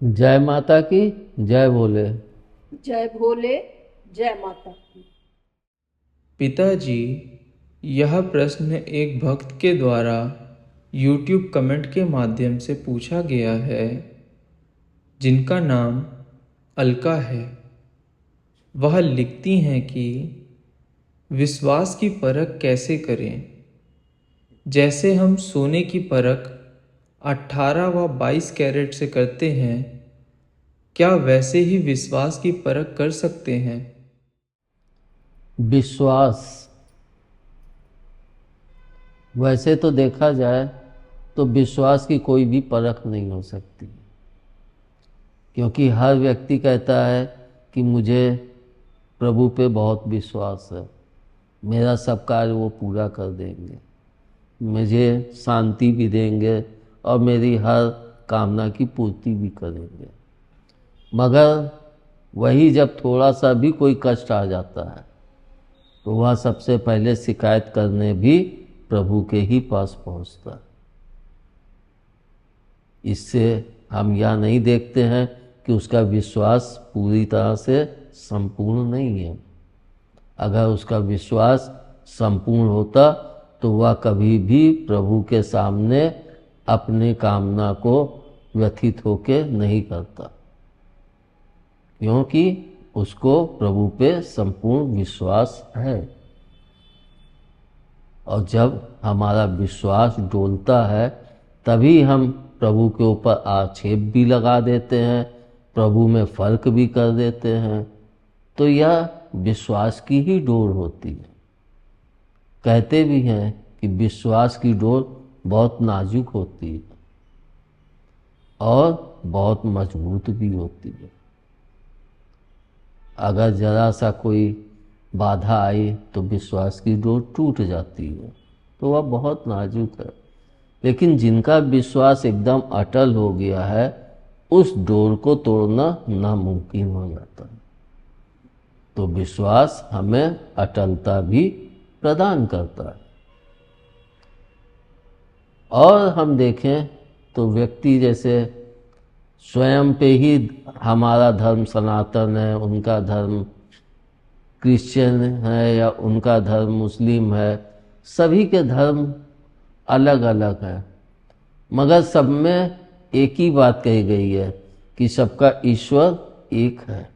जय माता की। जय भोले। जय भोले। जय माता की। पिताजी, यह प्रश्न एक भक्त के द्वारा YouTube कमेंट के माध्यम से पूछा गया है, जिनका नाम अलका है। वह लिखती हैं कि विश्वास की परख कैसे करें। जैसे हम सोने की परख 18 व 22 कैरेट से करते हैं, क्या वैसे ही विश्वास की परख कर सकते हैं? विश्वास, वैसे तो देखा जाए तो विश्वास की कोई भी परख नहीं हो सकती, क्योंकि हर व्यक्ति कहता है कि मुझे प्रभु पे बहुत विश्वास है, मेरा सब कार्य वो पूरा कर देंगे, मुझे शांति भी देंगे और मेरी हर कामना की पूर्ति भी करेंगे। मगर वही जब थोड़ा सा भी कोई कष्ट आ जाता है तो वह सबसे पहले शिकायत करने भी प्रभु के ही पास पहुंचता है। इससे हम यह नहीं देखते हैं कि उसका विश्वास पूरी तरह से संपूर्ण नहीं है। अगर उसका विश्वास संपूर्ण होता तो वह कभी भी प्रभु के सामने अपने कामना को व्यथित होके नहीं करता, क्योंकि उसको प्रभु पे संपूर्ण विश्वास है। और जब हमारा विश्वास डोलता है तभी हम प्रभु के ऊपर आक्षेप भी लगा देते हैं, प्रभु में फर्क भी कर देते हैं। तो यह विश्वास की ही डोर होती है। कहते भी हैं कि विश्वास की डोर बहुत नाजुक होती है और बहुत मजबूत भी होती है। अगर जरा सा कोई बाधा आई तो विश्वास की डोर टूट जाती है, तो वह बहुत नाजुक है। लेकिन जिनका विश्वास एकदम अटल हो गया है, उस डोर को तोड़ना नामुमकिन हो जाता है। तो विश्वास हमें अटलता भी प्रदान करता है। और हम देखें तो व्यक्ति जैसे स्वयं पे ही हमारा धर्म सनातन है, उनका धर्म क्रिश्चियन है या उनका धर्म मुस्लिम है, सभी के धर्म अलग अलग है, मगर सब में एक ही बात कही गई है कि सबका ईश्वर एक है।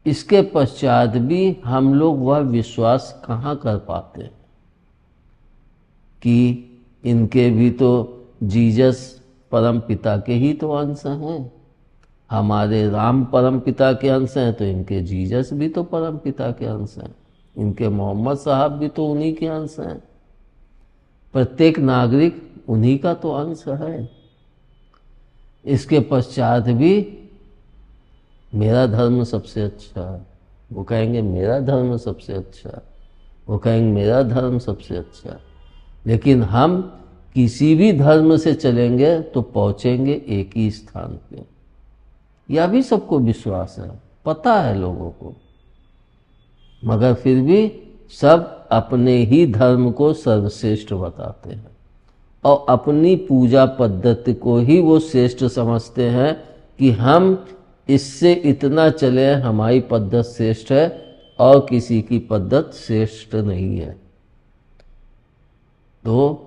इसके पश्चात भी हम लोग वह विश्वास कहाँ कर पाते हैं कि इनके भी तो जीसस परम पिता के ही तो अंश हैं। हमारे राम परम पिता के अंश हैं तो इनके जीसस भी तो परम पिता के अंश हैं, इनके मोहम्मद साहब भी तो उन्हीं के अंश हैं। प्रत्येक नागरिक उन्हीं का तो अंश है। इसके पश्चात भी मेरा धर्म सबसे अच्छा है, वो कहेंगे मेरा धर्म सबसे अच्छा है, वो कहेंगे मेरा धर्म सबसे अच्छा है। लेकिन हम किसी भी धर्म से चलेंगे तो पहुंचेंगे एक ही स्थान पे। यह भी सबको विश्वास है, पता है लोगों को, मगर फिर भी सब अपने ही धर्म को सर्वश्रेष्ठ बताते हैं और अपनी पूजा पद्धति को ही वो श्रेष्ठ समझते हैं कि हम इससे इतना चले, हमारी पद्धत श्रेष्ठ है और किसी की पद्धत श्रेष्ठ नहीं है। तो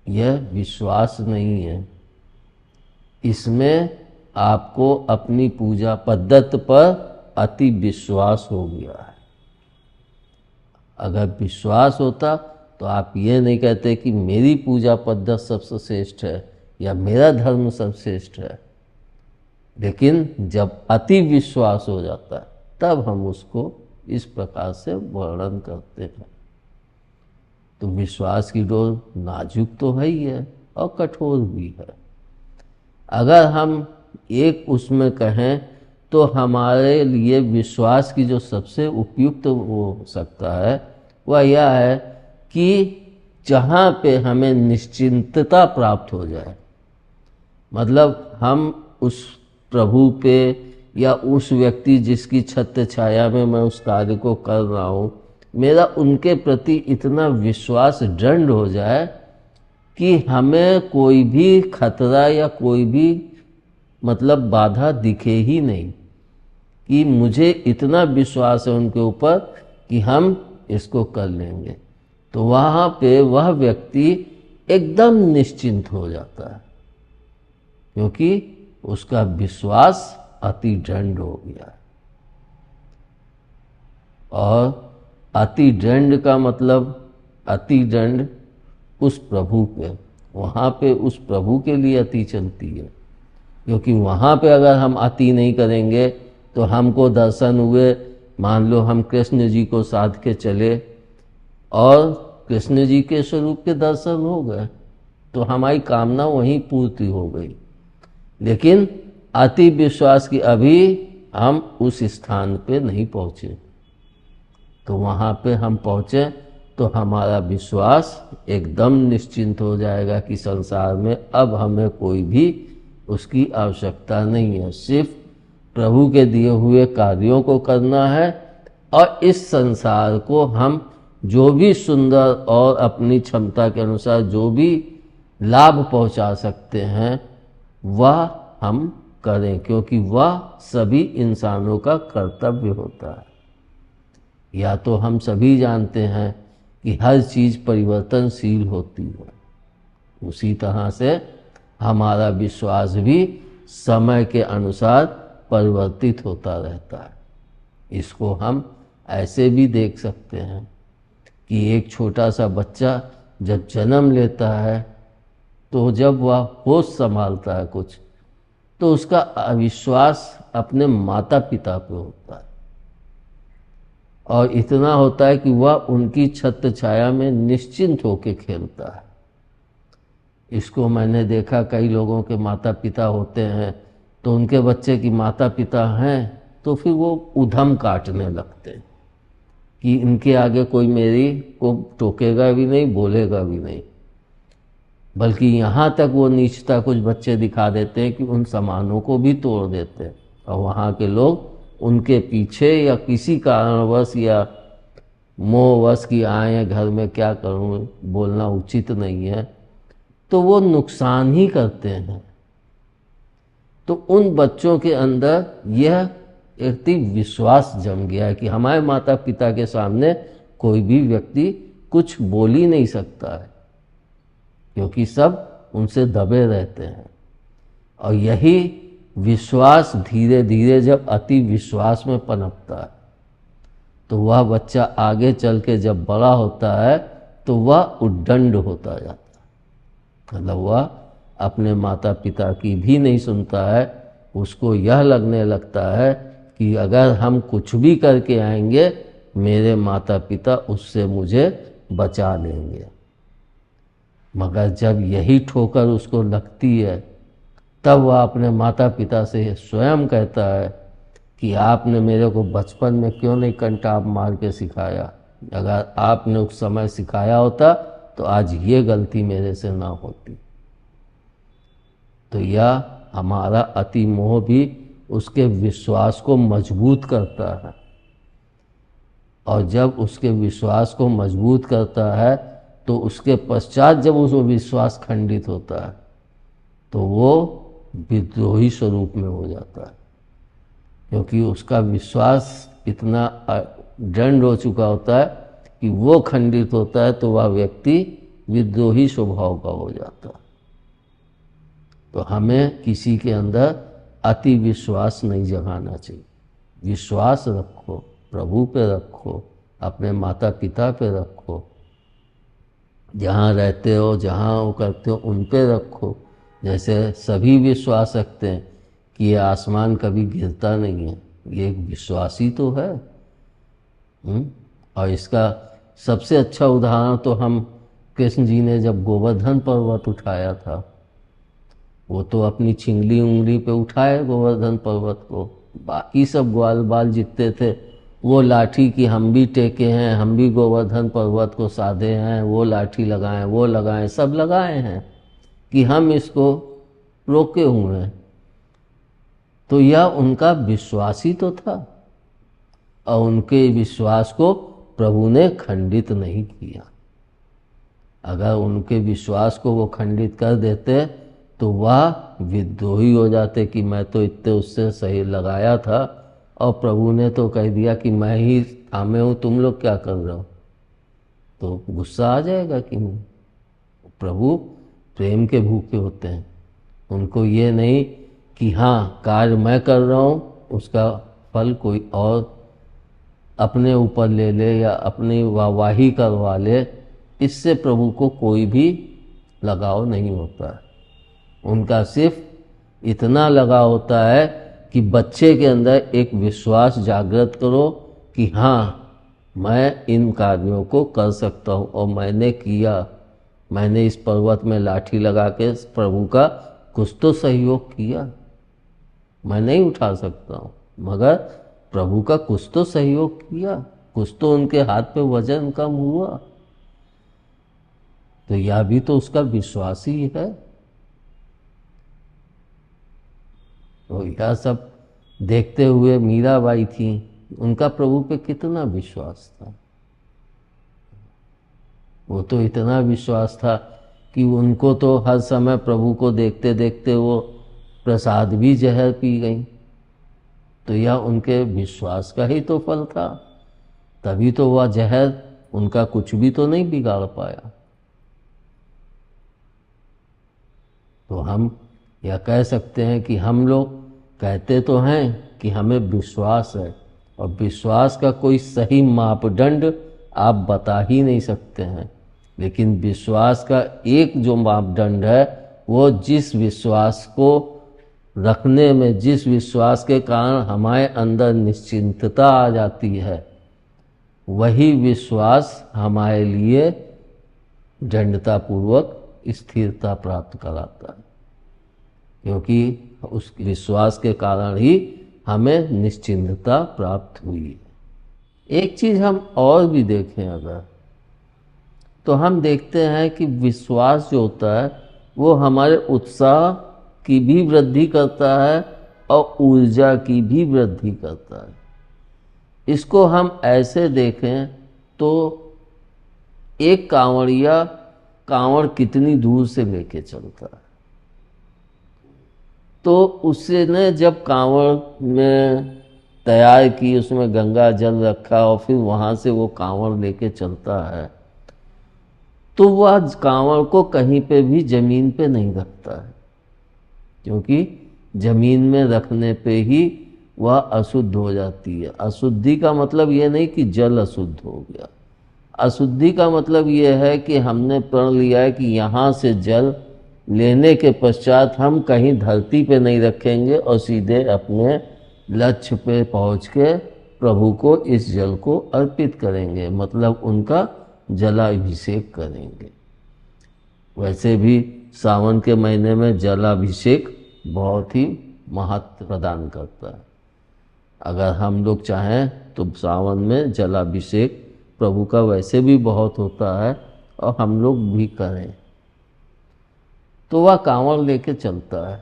यह विश्वास नहीं है, इसमें आपको अपनी पूजा पद्धति पर अति विश्वास हो गया है। अगर विश्वास होता तो आप ये नहीं कहते कि मेरी पूजा पद्धति सबसे श्रेष्ठ है या मेरा धर्म सर्वश्रेष्ठ है। लेकिन जब अति विश्वास हो जाता है तब हम उसको इस प्रकार से वर्णन करते हैं। तो विश्वास की डोर नाजुक तो है ही है और कठोर भी है। अगर हम एक उसमें कहें तो हमारे लिए विश्वास की जो सबसे उपयुक्त वो हो सकता है वह यह है कि जहाँ पे हमें निश्चिंतता प्राप्त हो जाए, मतलब हम उस प्रभु पे या उस व्यक्ति जिसकी छत्र छाया में मैं उस कार्य को कर रहा हूँ, मेरा उनके प्रति इतना विश्वास दृढ़ हो जाए कि हमें कोई भी खतरा या कोई भी मतलब बाधा दिखे ही नहीं, कि मुझे इतना विश्वास है उनके ऊपर कि हम इसको कर लेंगे। तो वहाँ पे वह व्यक्ति एकदम निश्चिंत हो जाता है, क्योंकि उसका विश्वास अति दृढ़ हो गया है। और अति दृढ़ का मतलब अति दृढ़ उस प्रभु पे, वहाँ पे उस प्रभु के लिए अति चलती है। क्योंकि वहाँ पे अगर हम अति नहीं करेंगे तो हमको दर्शन हुए, मान लो हम कृष्ण जी को साध के चले और कृष्ण जी के स्वरूप के दर्शन हो गए तो हमारी कामना वहीं पूर्ति हो गई। लेकिन अति विश्वास की अभी हम उस स्थान पे नहीं पहुँचे, तो वहाँ पे हम पहुँचे तो हमारा विश्वास एकदम निश्चिंत हो जाएगा कि संसार में अब हमें कोई भी उसकी आवश्यकता नहीं है, सिर्फ प्रभु के दिए हुए कार्यों को करना है। और इस संसार को हम जो भी सुंदर और अपनी क्षमता के अनुसार जो भी लाभ पहुंचा सकते हैं वह हम करें, क्योंकि वह सभी इंसानों का कर्तव्य होता है। या तो हम सभी जानते हैं कि हर चीज़ परिवर्तनशील होती है, उसी तरह से हमारा विश्वास भी समय के अनुसार परिवर्तित होता रहता है। इसको हम ऐसे भी देख सकते हैं कि एक छोटा सा बच्चा जब जन्म लेता है तो जब वह होश संभालता है कुछ, तो उसका विश्वास अपने माता पिता पे होता है, और इतना होता है कि वह उनकी छत्र छाया में निश्चिंत होकर खेलता है। इसको मैंने देखा, कई लोगों के माता पिता होते हैं तो उनके बच्चे की माता पिता हैं तो फिर वो उधम काटने लगते हैं कि इनके आगे कोई मेरी को टोकेगा भी नहीं, बोलेगा भी नहीं, बल्कि यहाँ तक वो नीचता कुछ बच्चे दिखा देते हैं कि उन सामानों को भी तोड़ देते हैं। और वहाँ के लोग उनके पीछे या किसी कारणवश या मोहवश की आए घर में, क्या करूँ, बोलना उचित नहीं है, तो वो नुकसान ही करते हैं। तो उन बच्चों के अंदर यह एक विश्वास जम गया है कि हमारे माता पिता के सामने कोई भी व्यक्ति कुछ बोल ही नहीं सकता है, क्योंकि सब उनसे दबे रहते हैं। और यही विश्वास धीरे धीरे जब अति विश्वास में पनपता है तो वह बच्चा आगे चल के जब बड़ा होता है तो वह उद्दंड होता जाता है, मतलब वह अपने माता पिता की भी नहीं सुनता है। उसको यह लगने लगता है कि अगर हम कुछ भी करके आएंगे मेरे माता पिता उससे मुझे बचा लेंगे। मगर जब यही ठोकर उसको लगती है तब वह अपने माता पिता से स्वयं कहता है कि आपने मेरे को बचपन में क्यों नहीं कंटाप मार के सिखाया, अगर आपने उस समय सिखाया होता तो आज ये गलती मेरे से ना होती। तो यह हमारा अति मोह भी उसके विश्वास को मजबूत करता है, और जब उसके विश्वास को मजबूत करता है तो उसके पश्चात जब उसको विश्वास खंडित होता है तो वो विद्रोही स्वरूप में हो जाता है, क्योंकि उसका विश्वास इतना दृढ़ हो चुका होता है कि वो खंडित होता है तो वह व्यक्ति विद्रोही स्वभाव का हो जाता है। तो हमें किसी के अंदर अति विश्वास नहीं जगाना चाहिए। विश्वास रखो, प्रभु पे रखो, अपने माता पिता पे रखो, जहाँ रहते हो जहाँ वो करते हो उन पे रखो। जैसे सभी विश्वास रखते हैं कि ये आसमान कभी गिरता नहीं है, ये एक विश्वास ही तो है। और इसका सबसे अच्छा उदाहरण तो हम कृष्ण जी ने जब गोवर्धन पर्वत उठाया था, वो तो अपनी छिंगली उंगली पे उठाए गोवर्धन पर्वत को, बाकी सब ग्वाल बाल जितने थे वो लाठी की हम भी टेके हैं, हम भी गोवर्धन पर्वत को साधे हैं, वो लाठी लगाएं, वो लगाएं, सब लगाए हैं कि हम इसको रोके हुए हैं। तो यह उनका विश्वास ही तो था, और उनके विश्वास को प्रभु ने खंडित नहीं किया। अगर उनके विश्वास को वो खंडित कर देते तो वह विद्रोही हो जाते कि मैं तो इतने उससे सही लगाया था और प्रभु ने तो कह दिया कि मैं ही थामे हूँ, तुम लोग क्या कर रहे हो। तो गुस्सा आ जाएगा कि नहीं। प्रभु प्रेम के भूखे होते हैं, उनको ये नहीं कि हाँ कार्य मैं कर रहा हूँ उसका फल कोई और अपने ऊपर ले ले या अपनी वाहवाही करवा ले, इससे प्रभु को कोई भी लगाव नहीं होता है। उनका सिर्फ इतना लगाव होता है कि बच्चे के अंदर एक विश्वास जागृत करो कि हाँ मैं इन कार्यों को कर सकता हूँ और मैंने किया, मैंने इस पर्वत में लाठी लगा के प्रभु का कुछ तो सहयोग किया। मैं नहीं उठा सकता हूँ मगर प्रभु का कुछ तो सहयोग किया, कुछ तो उनके हाथ पे वजन कम हुआ, तो यह भी तो उसका विश्वास ही है। तो यह सब देखते हुए मीराबाई थी, उनका प्रभु पे कितना विश्वास था। वो तो इतना विश्वास था कि उनको तो हर समय प्रभु को देखते देखते वो प्रसाद भी जहर पी गई। तो यह उनके विश्वास का ही तो फल था, तभी तो वह जहर उनका कुछ भी तो नहीं बिगाड़ पाया। तो हम यह कह सकते हैं कि हम लोग कहते तो हैं कि हमें विश्वास है, और विश्वास का कोई सही मापदंड आप बता ही नहीं सकते हैं, लेकिन विश्वास का एक जो मापदंड है वो जिस विश्वास को रखने में, जिस विश्वास के कारण हमारे अंदर निश्चिंतता आ जाती है, वही विश्वास हमारे लिए दृढ़तापूर्वक स्थिरता प्राप्त कराता है, क्योंकि उस विश्वास के कारण ही हमें निश्चिंतता प्राप्त हुई है। एक चीज़ हम और भी देखें अगर, तो हम देखते हैं कि विश्वास जो होता है वो हमारे उत्साह की भी वृद्धि करता है और ऊर्जा की भी वृद्धि करता है। इसको हम ऐसे देखें तो एक कांवड़िया कांवड़ कितनी दूर से लेके चलता है, तो उसने जब कांवड़ में तैयार की, उसमें गंगा जल रखा और फिर वहाँ से वो कांवड़ लेके चलता है, तो वह कांवड़ को कहीं पे भी जमीन पे नहीं रखता है, क्योंकि जमीन में रखने पे ही वह अशुद्ध हो जाती है। अशुद्धि का मतलब ये नहीं कि जल अशुद्ध हो गया, अशुद्धि का मतलब ये है कि हमने प्रण लिया है कि यहाँ से जल लेने के पश्चात हम कहीं धरती पे नहीं रखेंगे और सीधे अपने लक्ष्य पे पहुँच के प्रभु को इस जल को अर्पित करेंगे, मतलब उनका जलाभिषेक करेंगे। वैसे भी सावन के महीने में जलाभिषेक बहुत ही महत्व प्रदान करता है। अगर हम लोग चाहें तो सावन में जलाभिषेक प्रभु का वैसे भी बहुत होता है और हम लोग भी करें, तो वह कांवड़ लेके चलता है,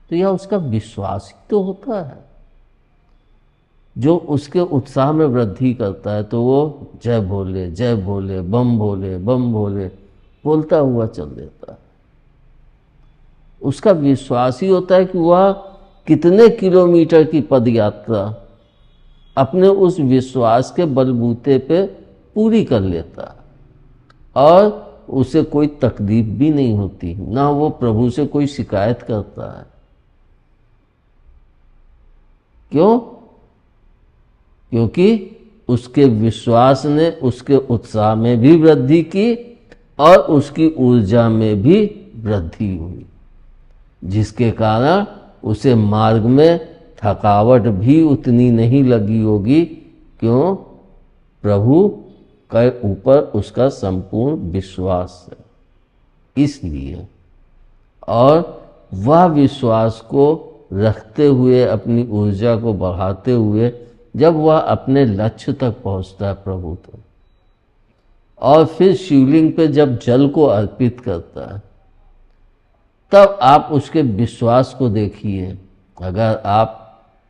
तो यह उसका विश्वास ही तो होता है जो उसके उत्साह में वृद्धि करता है। तो वो जय भोले जय भोले बम भोले बम भोले बोलता हुआ चल देता है। उसका विश्वास ही होता है कि वह कितने किलोमीटर की पद यात्रा अपने उस विश्वास के बलबूते पे पूरी कर लेता है और उसे कोई तकलीफ भी नहीं होती, ना वो प्रभु से कोई शिकायत करता है। क्यों? क्योंकि उसके विश्वास ने उसके उत्साह में भी वृद्धि की और उसकी ऊर्जा में भी वृद्धि हुई, जिसके कारण उसे मार्ग में थकावट भी उतनी नहीं लगी होगी। क्यों? प्रभु के ऊपर उसका संपूर्ण विश्वास है इसलिए। और वह विश्वास को रखते हुए, अपनी ऊर्जा को बढ़ाते हुए जब वह अपने लक्ष्य तक पहुंचता है प्रभु तो, और फिर शिवलिंग पे जब जल को अर्पित करता है, तब आप उसके विश्वास को देखिए। अगर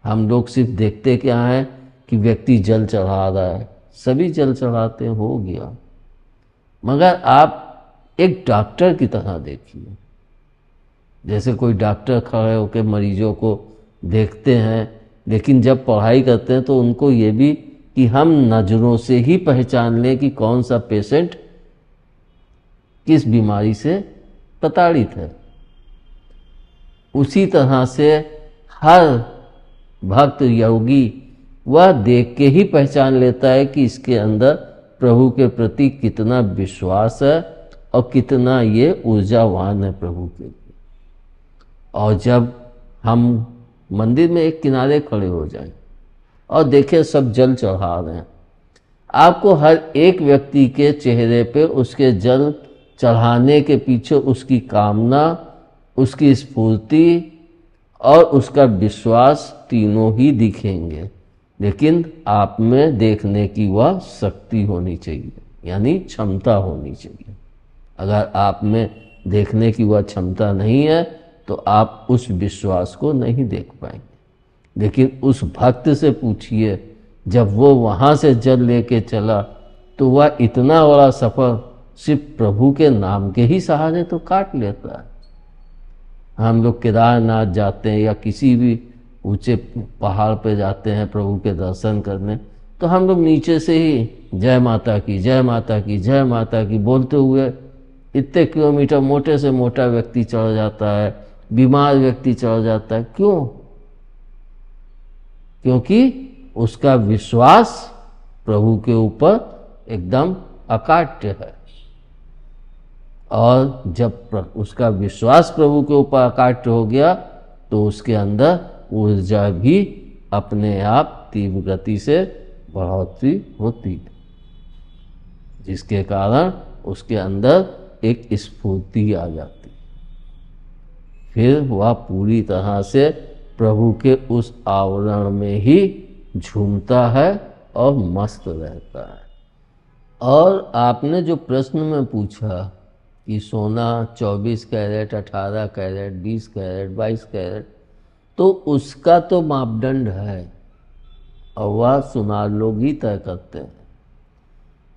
हम लोग सिर्फ देखते क्या हैं कि व्यक्ति जल चढ़ा रहा है, सभी जल चढ़ाते हो गया, मगर आप एक डॉक्टर की तरह देखिए। जैसे कोई डॉक्टर खड़े होकर मरीजों को देखते हैं, लेकिन जब पढ़ाई करते हैं तो उनको ये भी कि हम नज़रों से ही पहचान लें कि कौन सा पेशेंट किस बीमारी से प्रताड़ित है। उसी तरह से हर भक्त योगी वह देख के ही पहचान लेता है कि इसके अंदर प्रभु के प्रति कितना विश्वास है और कितना ये ऊर्जावान है प्रभु के लिए। और जब हम मंदिर में एक किनारे खड़े हो जाएं और देखें सब जल चढ़ा रहे हैं, आपको हर एक व्यक्ति के चेहरे पे उसके जल चढ़ाने के पीछे उसकी कामना, उसकी स्फूर्ति और उसका विश्वास तीनों ही दिखेंगे। लेकिन आप में देखने की वह शक्ति होनी चाहिए, यानी क्षमता होनी चाहिए। अगर आप में देखने की वह क्षमता नहीं है तो आप उस विश्वास को नहीं देख पाएंगे। लेकिन उस भक्त से पूछिए, जब वो वहाँ से जल लेके चला तो वह इतना बड़ा सफ़र सिर्फ प्रभु के नाम के ही सहारे तो काट लेता है। हम लोग केदारनाथ जाते हैं या किसी भी ऊंचे पहाड़ पे जाते हैं प्रभु के दर्शन करने, तो हम लोग नीचे से ही जय माता की, जय माता की, जय माता की बोलते हुए इतने किलोमीटर मोटे से मोटा व्यक्ति चढ़ जाता है, बीमार व्यक्ति चढ़ जाता है। क्यों? क्योंकि उसका विश्वास प्रभु के ऊपर एकदम अकाट्य है। और जब उसका विश्वास प्रभु के ऊपर अकाट्य हो गया तो उसके अंदर ऊर्जा भी अपने आप तीव्र गति से बढ़ोतरी होती है, जिसके कारण उसके अंदर एक स्फूर्ति आ जाती है। फिर वह पूरी तरह से प्रभु के उस आवरण में ही झूमता है और मस्त रहता है। और आपने जो प्रश्न में पूछा कि सोना 24 कैरेट, 18 कैरेट, 20 कैरेट, 22 कैरेट, तो उसका तो मापदंड है और वह सुनार लोग ही तय करते हैं,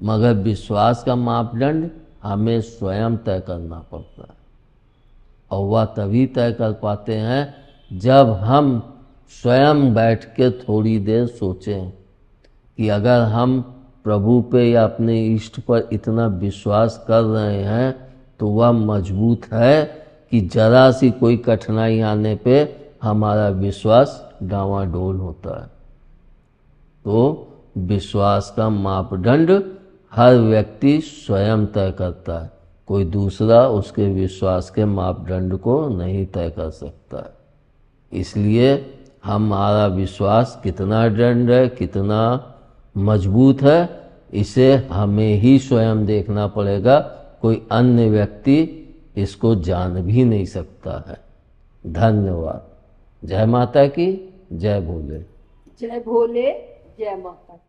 मगर विश्वास का मापदंड हमें स्वयं तय करना पड़ता है। और वह तभी तय कर पाते हैं जब हम स्वयं बैठ के थोड़ी देर सोचें कि अगर हम प्रभु पे या अपने इष्ट पर इतना विश्वास कर रहे हैं तो वह मजबूत है कि जरा सी कोई कठिनाई आने पे हमारा विश्वास डावाडोल होता है। तो विश्वास का मापदंड हर व्यक्ति स्वयं तय करता है, कोई दूसरा उसके विश्वास के मापदंड को नहीं तय कर सकता है। इसलिए हमारा विश्वास कितना दृढ़ है, कितना मजबूत है, इसे हमें ही स्वयं देखना पड़ेगा। कोई अन्य व्यक्ति इसको जान भी नहीं सकता है। धन्यवाद। जय माता की, जय भोले। जय भोले, जय माता की।